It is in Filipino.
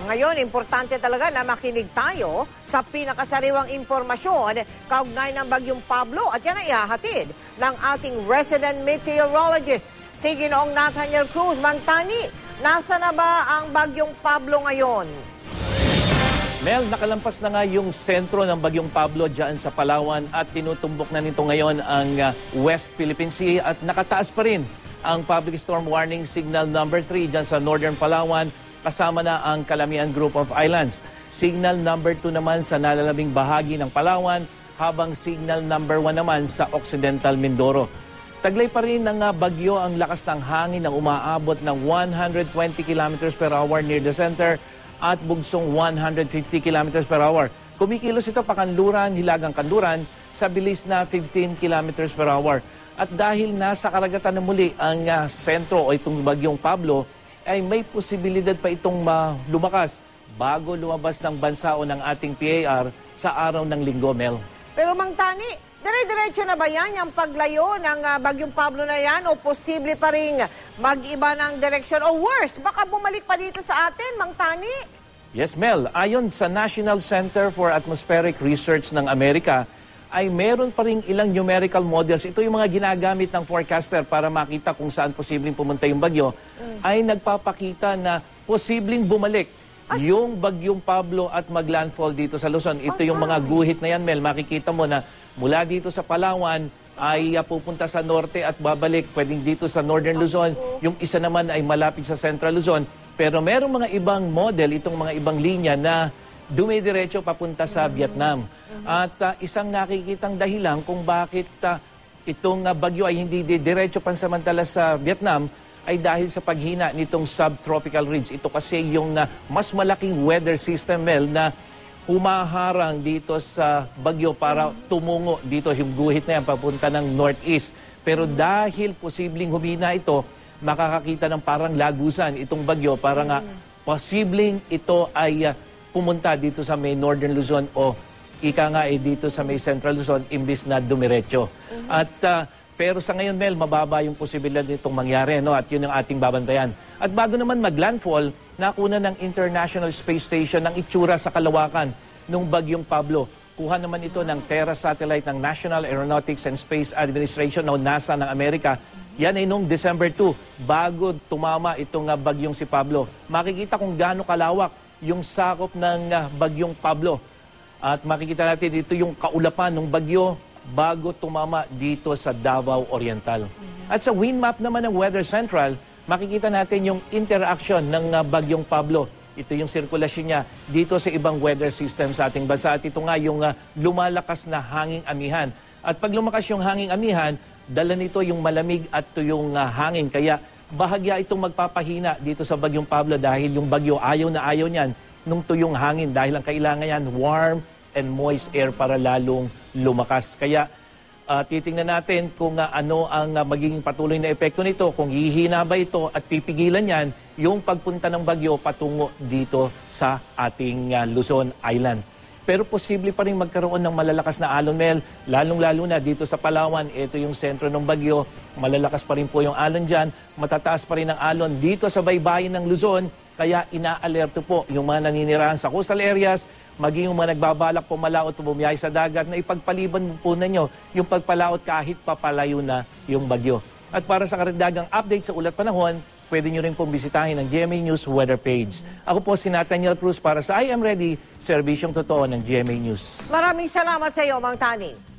Ngayon, importante talaga na makinig tayo sa pinakasariwang impormasyon kaugnay ng Bagyong Pablo at yan ay ihahatid ng ating resident meteorologist, si Ginoong Nathaniel Cruz. Mang Tani, nasa na ba ang Bagyong Pablo ngayon? Mel, nakalampas na nga yung sentro ng Bagyong Pablo dyan sa Palawan at tinutumbok na nito ngayon ang West Philippine Sea at nakataas pa rin ang Public Storm Warning Signal number 3 dyan sa Northern Palawan, kasama na ang Calamian Group of Islands. Signal number 2 naman sa nalalabing bahagi ng Palawan, habang signal number 1 naman sa Occidental Mindoro. Taglay pa rin ng bagyo ang lakas ng hangin na umaabot ng 120 km per hour near the center at bugsong 150 km per hour. Kumikilos ito pakanluran, hilagang kanluran sa bilis na 15 km per hour. At dahil nasa karagatan na muli ang sentro o itong Bagyong Pablo, ay may posibilidad pa itong lumakas bago lumabas ng bansa o ng ating PAR sa araw ng Linggo, Mel. Pero Mang Tani, dire-diretso na ba yan yung paglayo ng Bagyong Pablo na yan o posible pa rin mag-iba ng direksyon? O worse, baka bumalik pa dito sa atin, Mang Tani? Yes, Mel. Ayon sa National Center for Atmospheric Research ng Amerika, ay meron pa rin ilang numerical models. Ito yung mga ginagamit ng forecaster para makita kung saan posibleng pumunta yung bagyo, ay nagpapakita na posibleng bumalik yung Bagyong Pablo at maglandfall dito sa Luzon. Ito yung mga guhit na yan, Mel. Makikita mo na mula dito sa Palawan ay pupunta sa norte at babalik. Pwedeng dito sa Northern Luzon. Yung isa naman ay malapit sa Central Luzon. Pero merong mga ibang model, itong mga ibang linya na dumidiretso papunta sa Vietnam. At isang nakikitang dahilan kung bakit itong bagyo ay hindi diretso pansamantala sa Vietnam ay dahil sa paghina nitong subtropical ridge. Ito kasi yung mas malaking weather system, Mel, na humaharang dito sa bagyo para tumungo dito yung guhit na yan papunta ng northeast. Pero dahil posibleng humina ito, makakakita ng parang lagusan itong bagyo para nga posibleng ito ay pumunta dito sa may Northern Luzon o ika nga dito sa may Central Luzon imbis na dumiretso. At pero sa ngayon, Mel, mababa yung posibilidad nitong mangyari, no? At yun ang ating babantayan. At bago naman maglandfall, nakuna ng International Space Station ng itsura sa kalawakan ng Bagyong Pablo. Kuha naman ito ng Terra satellite ng National Aeronautics and Space Administration o NASA ng Amerika. Yan ay noong December 2, bago tumama itong bagyong si Pablo. Makikita kung gaano kalawak yung sakop ng Bagyong Pablo. At makikita natin dito yung kaulapan ng bagyo bago tumama dito sa Davao Oriental. At sa wind map naman ng Weather Central, makikita natin yung interaction ng Bagyong Pablo. Ito yung sirkulasyon niya dito sa ibang weather system sa ating bansa. At ito nga yung lumalakas na hanging amihan. At pag lumakas yung hanging amihan, dala nito yung malamig at yung hangin. Kaya bahagya itong magpapahina dito sa Bagyong Pablo dahil yung bagyo ayaw na ayaw niyan nung tuyong hangin. Dahil ang kailangan yan, warm and moist air para lalong lumakas. Kaya titingnan natin kung ano ang magiging patuloy na epekto nito, kung hihina ba ito at pipigilan yan yung pagpunta ng bagyo patungo dito sa ating Luzon Island. Pero posible pa rin magkaroon ng malalakas na alon, Mel, lalong-lalo na dito sa Palawan. Ito yung sentro ng bagyo, malalakas pa rin po yung alon dyan, matataas pa rin ang alon dito sa baybayin ng Luzon, kaya inaalerto po yung mga naninirahan sa coastal areas, maging yung mga nagbabalak pumalaot o bumiyahe sa dagat na ipagpaliban po ninyo yung pagpalaot kahit papalayo na yung bagyo. At para sa karagdagang update sa ulat panahon, pwede nyo rin pong bisitahin ang GMA News weather page. Ako po si Nathaniel Cruz para sa I Am Ready, serbisyong totoo ng GMA News. Maraming salamat sa iyo, Mang Tani.